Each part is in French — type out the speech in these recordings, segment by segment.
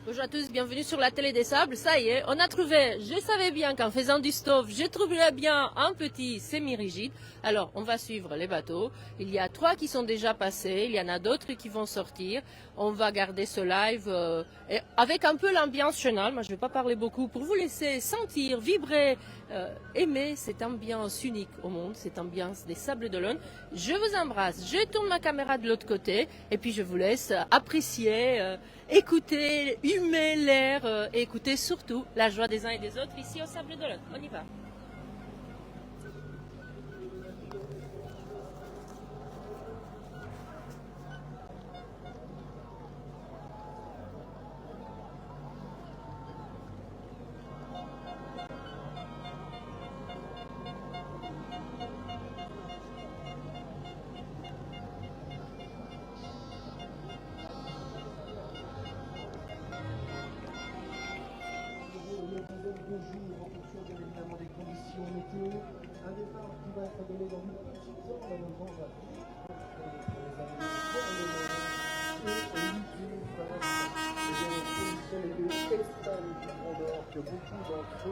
Bonjour à tous, bienvenue sur la télé des sables. Ça y est, on a trouvé, je savais bien qu'en faisant du stove, je trouverais bien un petit semi-rigide. Alors, on va suivre les bateaux. Il y a 3 qui sont déjà passés, il y en a d'autres qui vont sortir. On va garder ce live avec un peu l'ambiance chenal. Moi, je ne vais pas parler beaucoup pour vous laisser sentir, vibrer, aimer cette ambiance unique au monde, cette ambiance des Sables d'Olonne. Je vous embrasse, je tourne ma caméra de l'autre côté et puis je vous laisse apprécier, écouter, humer l'air et écouter surtout la joie des uns et des autres ici au Sables d'Olonne. On y va. De jours en fonction bien évidemment des conditions météo. Un départ qui va être donné dans une petite heure, le vent va vite pour les années et l'hiver va être des conditions météo extrêmes qui grandeur que beaucoup d'entre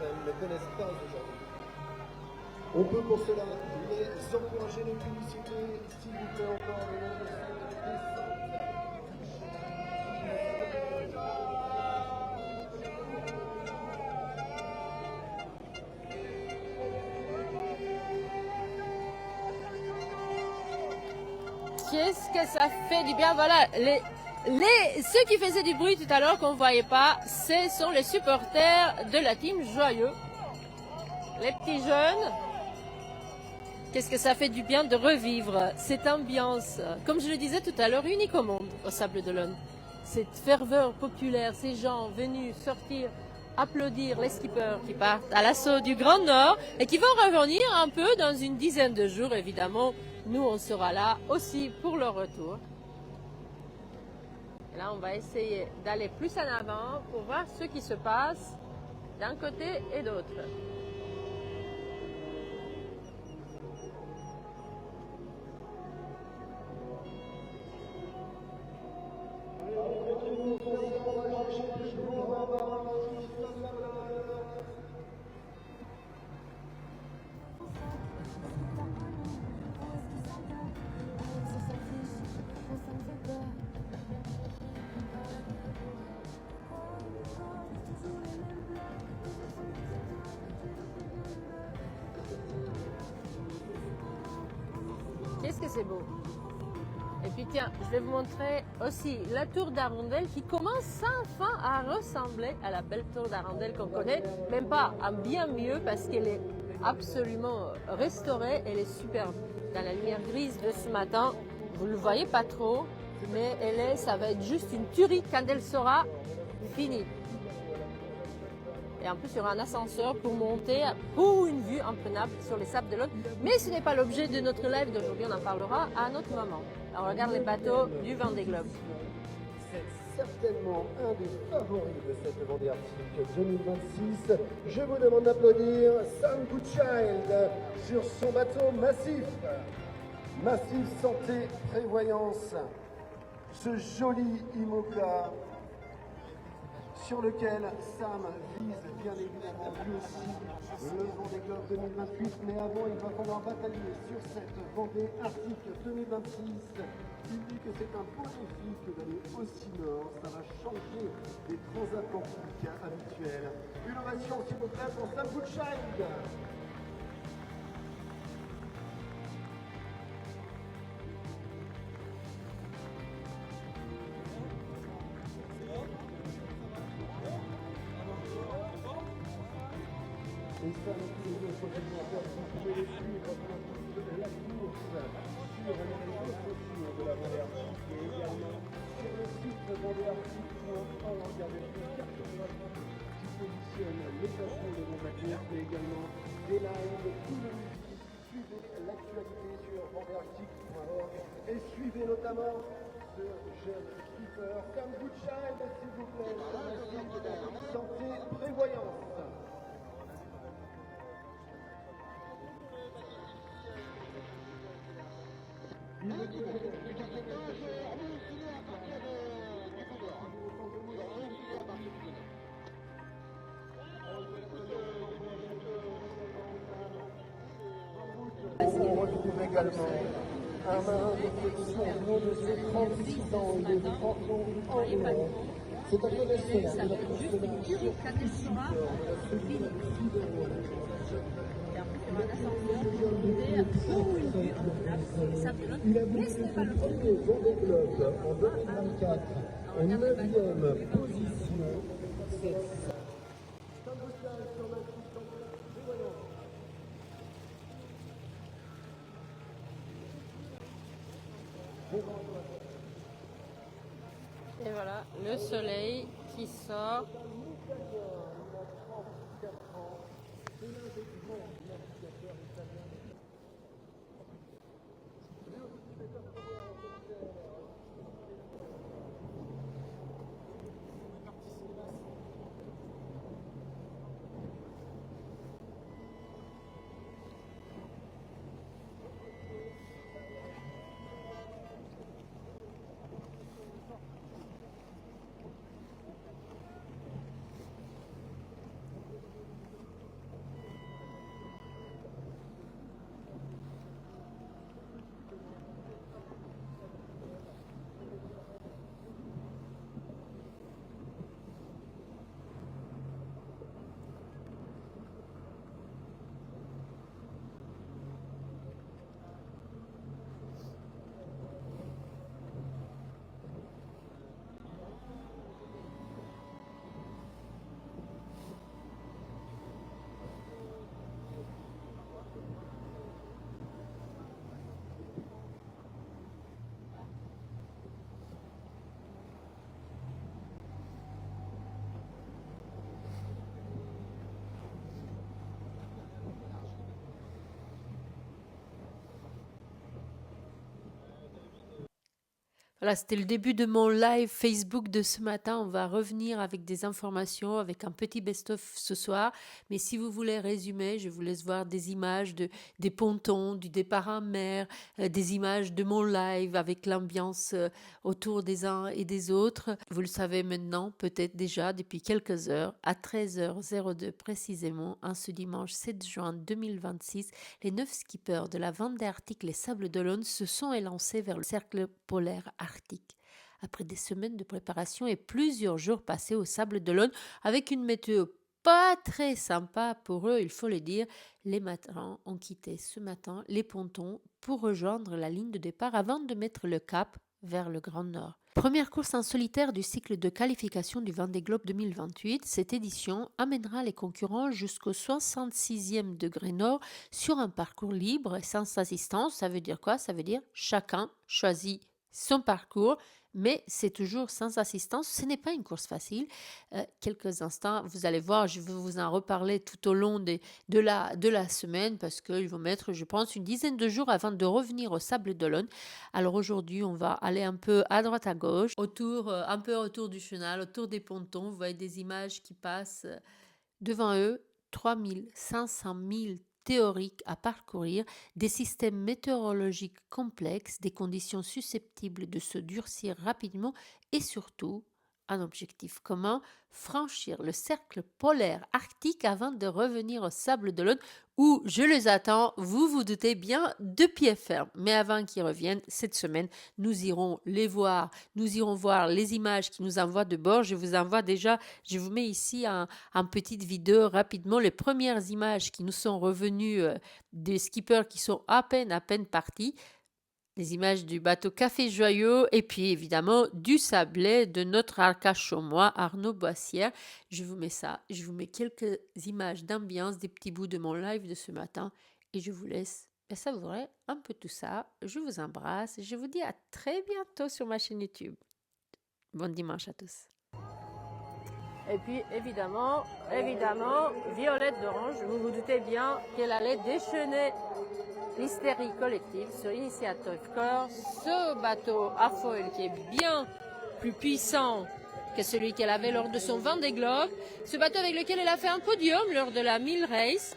elles ne connaissent pas aujourd'hui. On peut pour cela les encourager, les féliciter, s'il vous plaît encore le nom de cette descente. Qu'est-ce que ça fait du bien. Voilà, ceux qui faisaient du bruit tout à l'heure qu'on ne voyait pas, ce sont les supporters de la team Joyeux. Les petits jeunes. Qu'est-ce que ça fait du bien de revivre cette ambiance, comme je le disais tout à l'heure, unique au monde, au Sables d'Olonne. Cette ferveur populaire, ces gens venus sortir, applaudir les skippers qui partent à l'assaut du Grand Nord et qui vont revenir un peu dans une dizaine de jours, évidemment. Nous, on sera là aussi pour leur retour. Et là, on va essayer d'aller plus en avant pour voir ce qui se passe d'un côté et d'autre. Qu'est-ce que c'est beau! Et puis tiens, je vais vous montrer aussi la tour d'Arondel qui commence enfin à ressembler à la belle tour d'Arondel qu'on connaît, même pas, à bien mieux parce qu'elle est absolument restaurée, elle est superbe. Dans la lumière grise de ce matin, vous ne le voyez pas trop, mais ça va être juste une tuerie quand elle sera finie. Et en plus, il y aura un ascenseur pour monter pour une vue imprenable sur les Sables d'Olonne. Mais ce n'est pas l'objet de notre live d'aujourd'hui, on en parlera à un autre moment. Alors, on regarde les bateaux du Vendée Globe. C'est certainement un des favoris de cette Vendée Arctique 2026. Je vous demande d'applaudir Sam Goodchild sur son bateau Massif. Massif Santé Prévoyance. Ce joli IMOCA sur lequel Sam vise bien évidemment lui aussi le Vendée Globe 2028. Mais avant, il va falloir batailler sur cette Vendée Arctique 2026. Il dit que c'est un beau défi d'aller aussi nord. Ça va changer des transatlantiques habituels. Une ovation s'il vous plaît pour Sam Goodchild. Et ça, tous les autres animateurs, vous pouvez les suivre pour la course sur les réseaux sociaux de la Vendée Arctique et également sur le site vendéearctique.org avec une carte qui positionne les stations de la course et également des lives tout le midi. Suivez l'actualité sur vendéearctique.org et suivez notamment ce jeune skipper Sam Goodchild, s'il vous plaît, santé prévoyance. On retrouve également un marin d'affection au nom de ses 36 ans. Il est champion en Europe. C'est un connaisseur de la course de la Chine Il a voulu son premier Vendée Globe en 2024 en 9e position. C'est Et voilà, le soleil qui sort. Voilà, c'était le début de mon live Facebook de ce matin. On va revenir avec des informations, avec un petit best-of ce soir. Mais si vous voulez résumer, je vous laisse voir des images des pontons, du départ en mer, des images de mon live avec l'ambiance autour des uns et des autres. Vous le savez maintenant, peut-être déjà depuis quelques heures, à 13h02 précisément, en ce dimanche 7 juin 2026, les 9 skippers de la Vendée Arctique Les Sables d'Olonne se sont élancés vers le cercle polaire arctique. Après des semaines de préparation et plusieurs jours passés au Sable d'Olonne avec une météo pas très sympa pour eux, il faut le dire, les marins ont quitté ce matin les pontons pour rejoindre la ligne de départ avant de mettre le cap vers le Grand Nord. Première course en solitaire du cycle de qualification du Vendée Globe 2028, cette édition amènera les concurrents jusqu'au 66e degré nord sur un parcours libre sans assistance. Ça veut dire quoi? Ça veut dire chacun choisit son parcours, mais c'est toujours sans assistance. Ce n'est pas une course facile. Quelques instants, vous allez voir, je vais vous en reparler tout au long de la semaine parce qu'ils vont mettre, je pense, une dizaine de jours avant de revenir au Sable d'Olonne. Alors aujourd'hui, on va aller un peu à droite à gauche, un peu autour du chenal, autour des pontons. Vous voyez des images qui passent devant eux, 3500 000 théoriques à parcourir, des systèmes météorologiques complexes, des conditions susceptibles de se durcir rapidement et surtout un objectif commun, franchir le cercle polaire arctique avant de revenir au Sable d'Olonne où je les attends, vous vous doutez bien, de pied ferme. Mais avant qu'ils reviennent, cette semaine, nous irons les voir, nous irons voir les images qu'ils nous envoient de bord. Je vous mets ici en petite vidéo rapidement les premières images qui nous sont revenues des skippers qui sont à peine partis. Les images du bateau Café Joyeux et puis évidemment du sablé de notre arcachaumois Arnaud Boissière. Je vous mets quelques images d'ambiance, des petits bouts de mon live de ce matin et je vous laisse savourer un peu tout ça. Je vous embrasse et je vous dis à très bientôt sur ma chaîne YouTube. Bon dimanche à tous. Et puis évidemment, Violette d'Orange, vous vous doutez bien qu'elle allait déchaîner l'hystérie collective sur Initiative Corps, ce bateau à foil qui est bien plus puissant que celui qu'elle avait lors de son Vendée Globe, ce bateau avec lequel elle a fait un podium lors de la 1000 Race,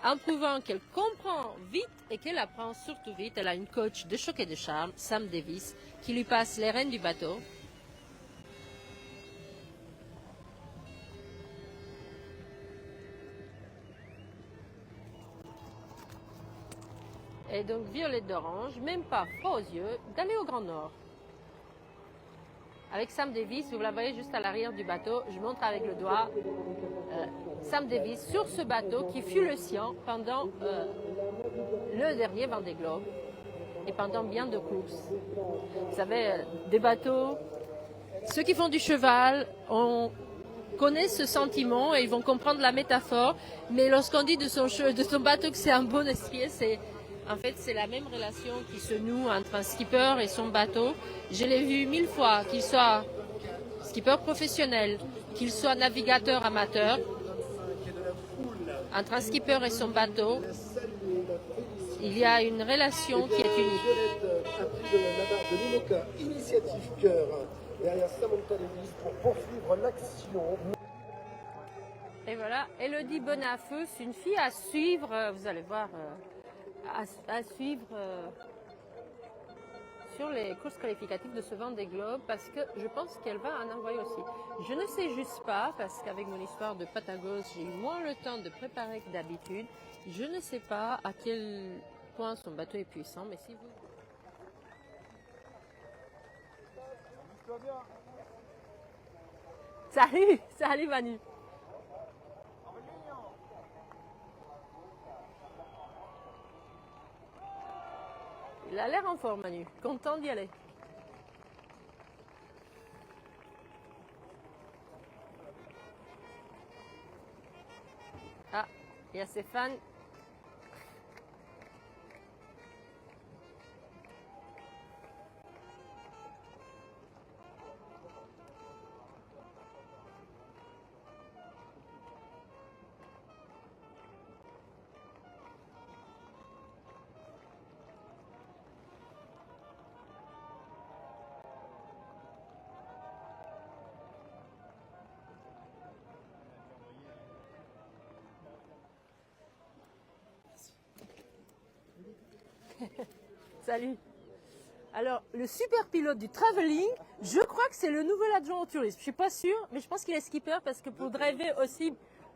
en prouvant qu'elle comprend vite et qu'elle apprend surtout vite. Elle a une coach de choc et de charme, Sam Davis, qui lui passe les rênes du bateau. et donc violette d'orange, même pas froid aux yeux, d'aller au Grand Nord. Avec Sam Davis, vous la voyez juste à l'arrière du bateau, je montre avec le doigt Sam Davis sur ce bateau qui fut le sien pendant le dernier Vendée Globe et pendant bien de courses. Vous savez, des bateaux, ceux qui font du cheval, on connaît ce sentiment et ils vont comprendre la métaphore, mais lorsqu'on dit de son bateau que c'est un bon estrier, en fait, c'est la même relation qui se noue entre un skipper et son bateau. Je l'ai vu 1000 fois, qu'il soit skipper professionnel, qu'il soit navigateur amateur. Entre un skipper et son bateau, il y a une relation qui est unique. Un prix de la Navarre de l'IMOCA, Initiative Cœur, derrière Samantha Davis pour poursuivre l'action. Et voilà, Elodie Bonafeux, c'est une fille à suivre, vous allez voir, à suivre sur les courses qualificatives de ce Vendée Globe parce que je pense qu'elle va en envoyer aussi. Je ne sais juste pas, parce qu'avec mon histoire de Patagos, j'ai eu moins le temps de préparer que d'habitude. Je ne sais pas à quel point son bateau est puissant, mais si vous... Salut Manu. Il a l'air en forme, Manu. Content d'y aller. Ah, il y a Stéphane. Salut. Alors, le super pilote du travelling, je crois que c'est le nouvel adjoint au tourisme. Je suis pas sûre, mais je pense qu'il est skipper parce que pour driver aussi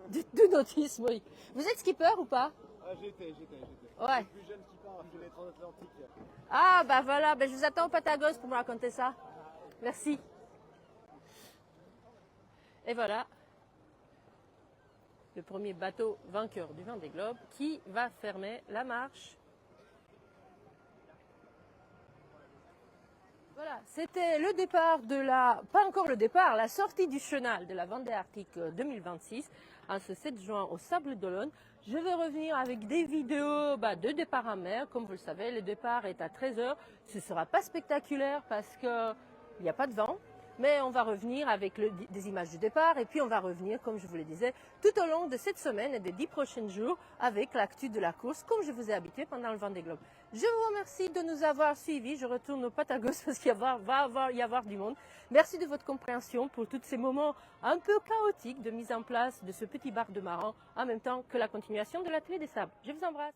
du nautisme, oui. Vous êtes skipper ou pas? Ah, j'étais. Ouais. Le plus jeune skipper sur les transatlantiques. Ah, bah voilà, je vous attends au Patagos pour me raconter ça. Merci. Et voilà, le premier bateau vainqueur du Vendée Globe qui va fermer la marche. Voilà, c'était le départ pas encore le départ, la sortie du chenal de la Vendée Arctique 2026, en ce 7 juin au Sable d'Olonne. Je vais revenir avec des vidéos de départ en mer. Comme vous le savez, le départ est à 13h. Ce ne sera pas spectaculaire parce qu'il n'y a pas de vent. Mais on va revenir avec des images du départ et puis on va revenir, comme je vous le disais, tout au long de cette semaine et des 10 prochains jours avec l'actu de la course, comme je vous ai habitué pendant le Vendée Globe. Je vous remercie de nous avoir suivis. Je retourne au Patagos parce qu'il va y avoir du monde. Merci de votre compréhension pour tous ces moments un peu chaotiques de mise en place de ce petit bar de Maran, en même temps que la continuation de la Télé des Sables. Je vous embrasse.